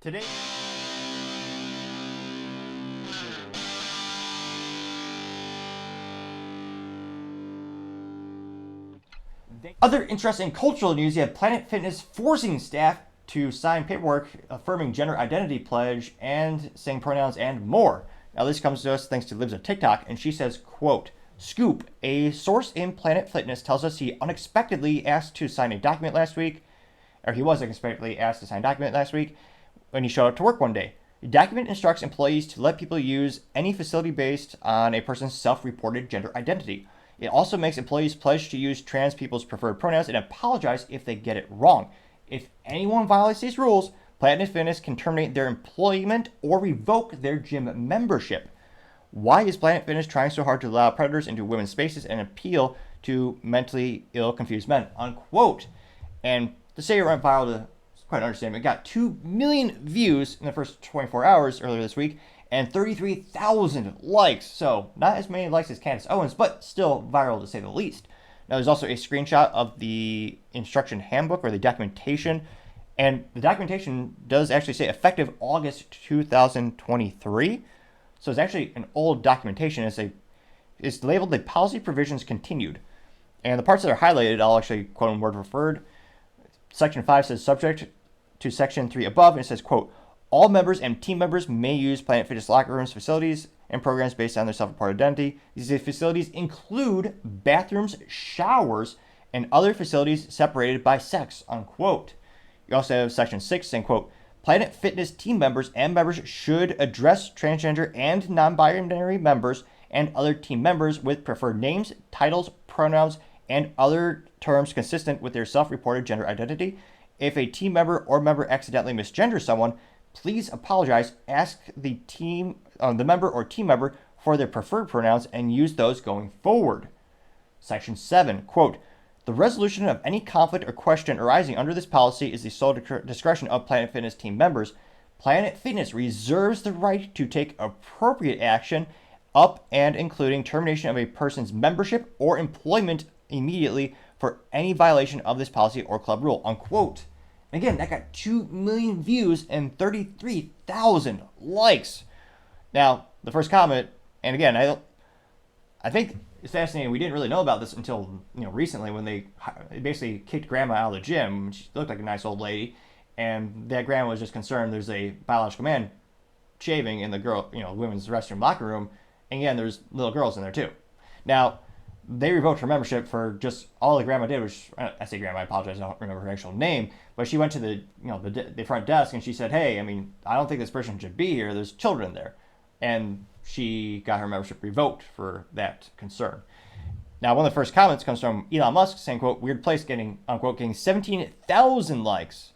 Today, other interesting cultural news, you have Planet Fitness forcing staff to sign paperwork affirming gender identity pledge and saying pronouns and more. Now this comes to us thanks to Libs of TikTok, and she says, quote, "Scoop, a source in Planet Fitness tells us he unexpectedly asked to sign a document last week, or he was unexpectedly asked to sign a document last week when he showed up to work one day. The document instructs employees to let people use any facility based on a person's self-reported gender identity. It also makes employees pledge to use trans people's preferred pronouns and apologize if they get it wrong. If anyone violates these rules, Planet Fitness can terminate their employment or revoke their gym membership. Why is Planet Fitness trying so hard to allow predators into women's spaces and appeal to mentally ill, confused men?" Unquote. And to say it went viral to quite an understatement. It got 2 million views in the first 24 hours earlier this week and 33,000 likes. So not as many likes as Candace Owens, but still viral to say the least. Now there's also a screenshot of the instruction handbook or the documentation. And the documentation does actually say effective August 2023. So it's actually an old documentation. It's labeled the policy provisions continued. And the parts that are highlighted, I'll actually quote in word referred. Section 5 says subject to Section 3 above, and it says, quote, "All members and team members may use Planet Fitness locker rooms, facilities, and programs based on their self-reported identity. These facilities include bathrooms, showers, and other facilities separated by sex," unquote. You also have Section 6 saying, quote, "Planet Fitness team members and members should address transgender and non-binary members and other team members with preferred names, titles, pronouns, and other terms consistent with their self-reported gender identity. If a team member or member accidentally misgenders someone, please apologize, ask the member or team member for their preferred pronouns, and use those going forward." Section 7, quote, "The resolution of any conflict or question arising under this policy is the sole discretion of Planet Fitness team members. Planet Fitness reserves the right to take appropriate action up and including termination of a person's membership or employment immediately for any violation of this policy or club rule," unquote. And again, that got 2 million views and 33,000 likes. Now, the first comment, and again, I think it's fascinating. We didn't really know about this until recently when they basically kicked grandma out of the gym. She looked like a nice old lady, and that grandma was just concerned there's a biological man shaving in the women's restroom locker room, and again, there's little girls in there too. Now, they revoked her membership for just all the grandma did, which I say grandma, I apologize, I don't remember her actual name, but she went to the front desk and she said, "Hey, I don't think this person should be here. There's children there," and she got her membership revoked for that concern. Now, one of the first comments comes from Elon Musk saying, quote, "Weird place getting," unquote, getting 17,000 likes.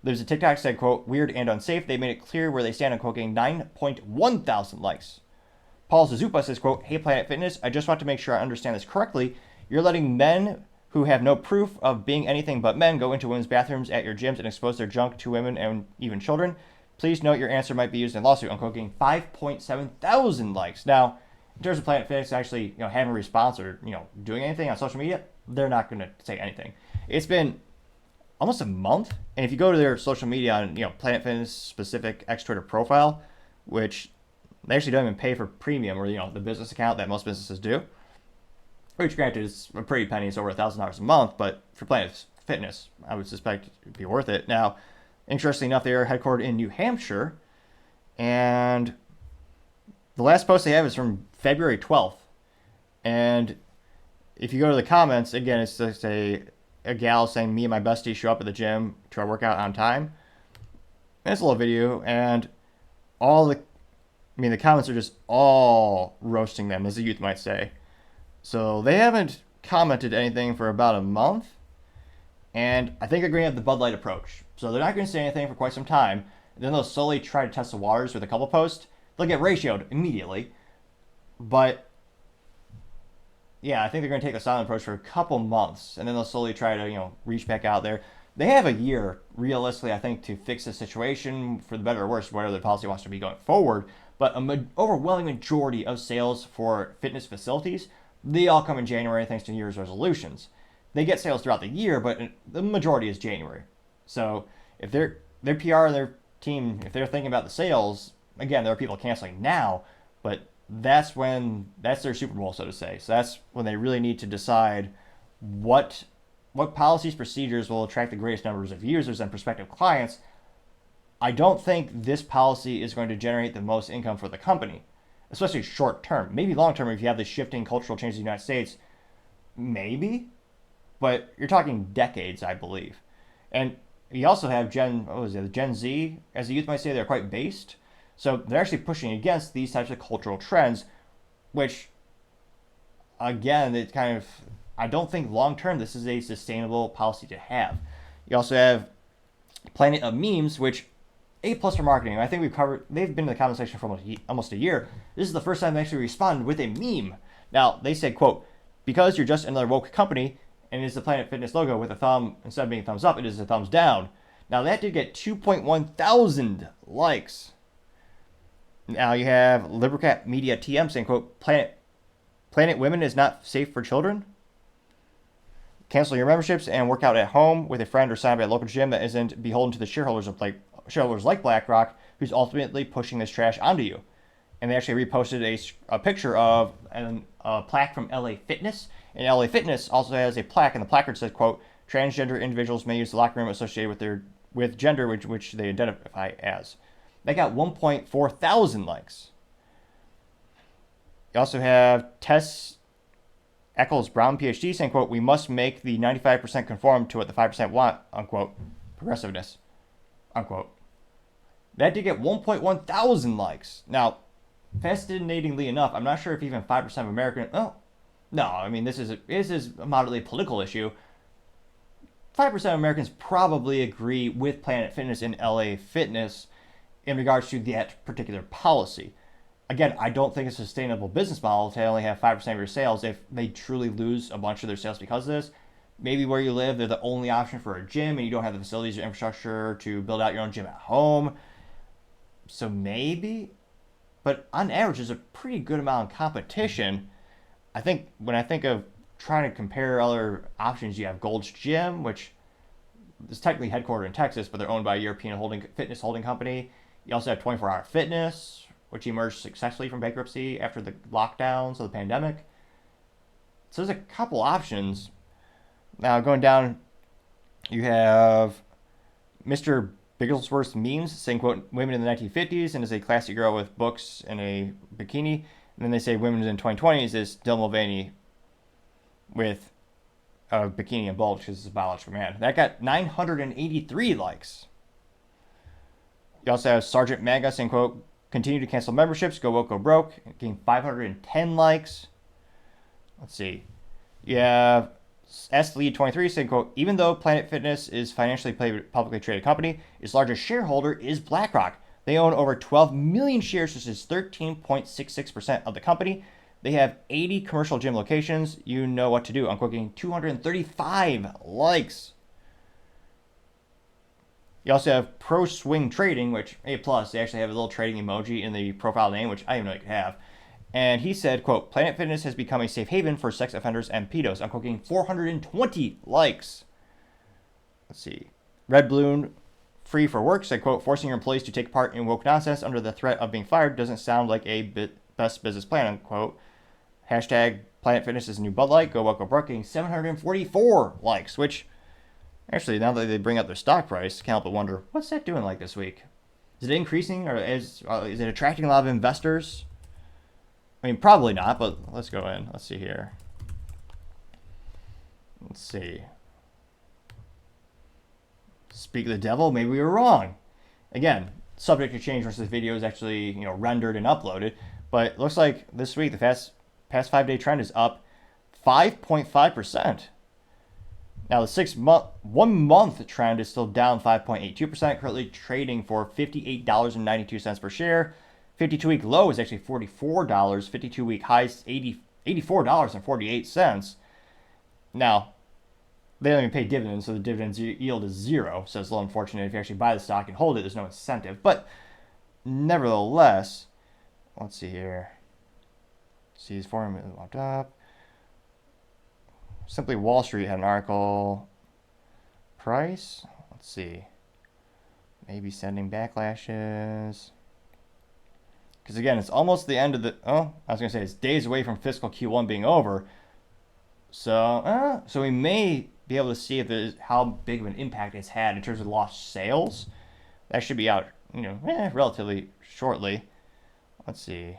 There's a TikTok said, quote, "Weird and unsafe. They made it clear where they stand," unquote, getting 9.1 thousand likes. Paul Zazupa says, quote, "Hey, Planet Fitness, I just want to make sure I understand this correctly. You're letting men who have no proof of being anything but men go into women's bathrooms at your gyms and expose their junk to women and even children. Please note your answer might be used in a lawsuit," unquote, getting 5.7 thousand likes. Now, in terms of Planet Fitness actually having a response or doing anything on social media, they're not going to say anything. It's been almost a month, and if you go to their social media on Planet Fitness specific X Twitter profile, which they actually don't even pay for premium or the business account that most businesses do, which granted is a pretty penny. It's over $1,000 a month, but for Planet Fitness, I would suspect it'd be worth it. Now, interestingly enough, they are headquartered in New Hampshire, and the last post they have is from February 12th. And if you go to the comments, again, it's just a gal saying, "Me and my bestie show up at the gym to our workout on time." And it's a little video, and the comments are just all roasting them, as the youth might say. So they haven't commented anything for about a month, and I think they're going to have the Bud Light approach. So they're not going to say anything for quite some time, and then they'll slowly try to test the waters with a couple posts. They'll get ratioed immediately, but yeah, I think they're going to take the silent approach for a couple months, and then they'll slowly try to reach back out there. They have a year, realistically, I think, to fix the situation for the better or worse, whatever the policy wants to be going forward. But an overwhelming majority of sales for fitness facilities, they all come in January thanks to New Year's resolutions. They get sales throughout the year, but the majority is January. So if their PR and their team, if they're thinking about the sales, again, there are people canceling now, but that's their Super Bowl, so to say. So that's when they really need to decide what policies, procedures will attract the greatest numbers of users and prospective clients. I don't think this policy is going to generate the most income for the company, especially short term. Maybe long term, if you have this shifting cultural change in the United States, maybe, but you're talking decades, I believe. And you also have Gen Z, as the youth might say, they're quite based. So they're actually pushing against these types of cultural trends, which, again, I don't think long term this is a sustainable policy to have. You also have Planet of Memes, which A+ for marketing. I think they've been in the comment section for almost a year. This is the first time they actually responded with a meme. Now, they said, quote, because you're just another woke company, and it's the Planet Fitness logo with a thumb, instead of being a thumbs up, it is a thumbs down. Now, that did get 2.1 thousand likes. Now, you have Libercat Media TM saying, quote, Planet Women is not safe for children. Cancel your memberships and work out at home with a friend or sign up at a local gym that isn't beholden to the shareholders like BlackRock, who's ultimately pushing this trash onto you. And they actually reposted a picture of a plaque from LA Fitness. And LA Fitness also has a plaque, and the placard says, quote, transgender individuals may use the locker room associated with gender which they identify as. That got 1.4 thousand likes. You also have Tess Eccles Brown, PhD, saying, quote, we must make the 95% conform to what the 5% want, unquote, progressiveness, unquote. That did get 1.1 thousand likes. Now, fascinatingly enough, I'm not sure if even 5% of Americans, this is a moderately political issue. 5% of Americans probably agree with Planet Fitness and LA Fitness in regards to that particular policy. Again, I don't think it's a sustainable business model to only have 5% of your sales if they truly lose a bunch of their sales because of this. Maybe where you live, they're the only option for a gym and you don't have the facilities or infrastructure to build out your own gym at home. So maybe, but on average, there's a pretty good amount of competition. I think when I think of trying to compare other options, you have Gold's Gym, which is technically headquartered in Texas, but they're owned by a European fitness holding company. You also have 24 Hour Fitness, which emerged successfully from bankruptcy after the lockdowns of the pandemic. So there's a couple options. Now going down, you have Mr. Bigglesworth's Memes saying, quote, women in the 1950s and is a classy girl with books and a bikini. And then they say women in 2020s is Dylan Mulvaney with a bikini and bulge because it's a biological man. That got 983 likes. You also have Sergeant Maga saying, quote, continue to cancel memberships, go woke, go broke, getting 510 likes. Let's see. You have SLead23 saying, quote, even though Planet Fitness is financially publicly traded company, its largest shareholder is BlackRock. They own over 12 million shares, which is 13.66% of the company. They have 80 commercial gym locations. You know what to do. I'm getting 235 likes. You also have Pro Swing Trading, which A+, they actually have a little trading emoji in the profile name, which I didn't know you could have. And he said, quote, Planet Fitness has become a safe haven for sex offenders and pedos. I'm getting 420 likes. Let's see. Red Balloon Free for Work said, quote, forcing your employees to take part in woke nonsense under the threat of being fired doesn't sound like a best business plan, unquote. Hashtag Planet Fitness is a new Bud Light. Go woke, go broke, getting 744 likes, which actually, now that they bring up their stock price, can't help but wonder, what's that doing like this week? Is it increasing, or is it attracting a lot of investors? I mean, probably not, but let's go in. Let's see here. Let's see. Speak of the devil, maybe we were wrong. Again, subject to change once this video is actually rendered and uploaded. But it looks like this week the past 5-day trend is up 5.5%. Now the 1 month trend is still down 5.82%, currently trading for $58.92 per share. 52-week low is actually $44. 52-week high is $84.48. Now, they don't even pay dividends, so the dividends yield is zero. So it's a little unfortunate if you actually buy the stock and hold it. There's no incentive. But nevertheless, let's see here. See, his forum walked up. Simply Wall Street had an article. Price? Let's see. maybe sending backlashes. Because again, it's almost the end of the. Oh, I was gonna say it's days away from fiscal Q1 being over. So we may be able to see if there's how big of an impact it's had in terms of lost sales. That should be out, relatively shortly. Let's see.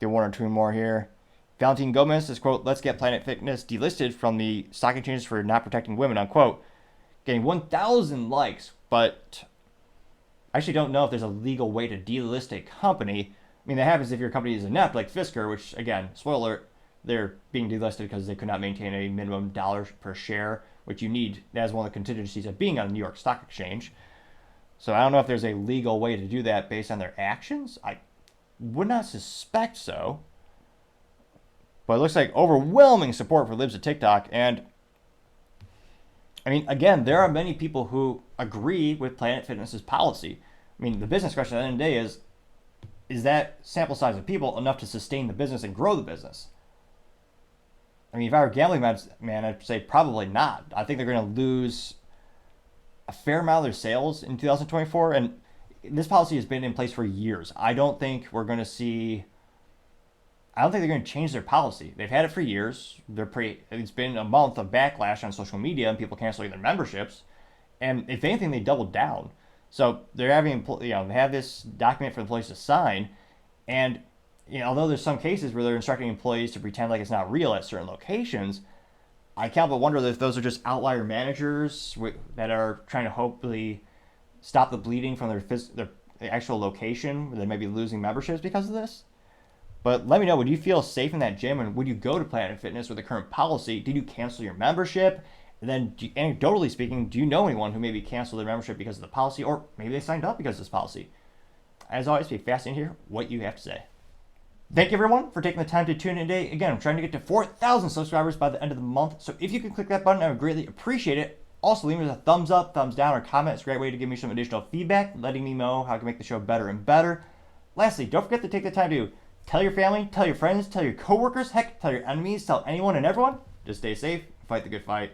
Get one or two more here. Valentin Gomez says, quote, let's get Planet Fitness delisted from the stock exchanges for not protecting women, unquote. Getting 1,000 likes, but I actually don't know if there's a legal way to delist a company. I mean, that happens if your company is inept, like Fisker, which, again, spoiler alert, they're being delisted because they could not maintain a minimum dollars per share, which you need as one of the contingencies of being on the New York Stock Exchange. So I don't know if there's a legal way to do that based on their actions. I would not suspect so. But it looks like overwhelming support for Libs of TikTok. And, I mean, again, there are many people who agree with Planet Fitness's policy. I mean, the business question at the end of the day is that sample size of people enough to sustain the business and grow the business? I mean, if I were a gambling man, I'd say probably not. I think they're going to lose a fair amount of their sales in 2024. And this policy has been in place for years. I don't think they're going to change their policy. They've had it for years. It's been a month of backlash on social media and people canceling their memberships. And if anything, they doubled down. So they're having, they have this document for employees to sign. And, although there's some cases where they're instructing employees to pretend like it's not real at certain locations, I can't but wonder if those are just outlier managers that are trying to hopefully stop the bleeding from their actual location, where they may be losing memberships because of this. But let me know, would you feel safe in that gym, and would you go to Planet Fitness with the current policy? Did you cancel your membership? And then, anecdotally speaking, do you know anyone who maybe canceled their membership because of the policy, or maybe they signed up because of this policy? As always, be fascinating to hear what you have to say. Thank you, everyone, for taking the time to tune in today. Again, I'm trying to get to 4,000 subscribers by the end of the month, so if you can click that button, I would greatly appreciate it. Also, leave me a thumbs up, thumbs down, or comment. It's a great way to give me some additional feedback, letting me know how I can make the show better and better. Lastly, don't forget to take the time to tell your family, tell your friends, tell your coworkers, heck, tell your enemies, tell anyone and everyone. Just stay safe, fight the good fight.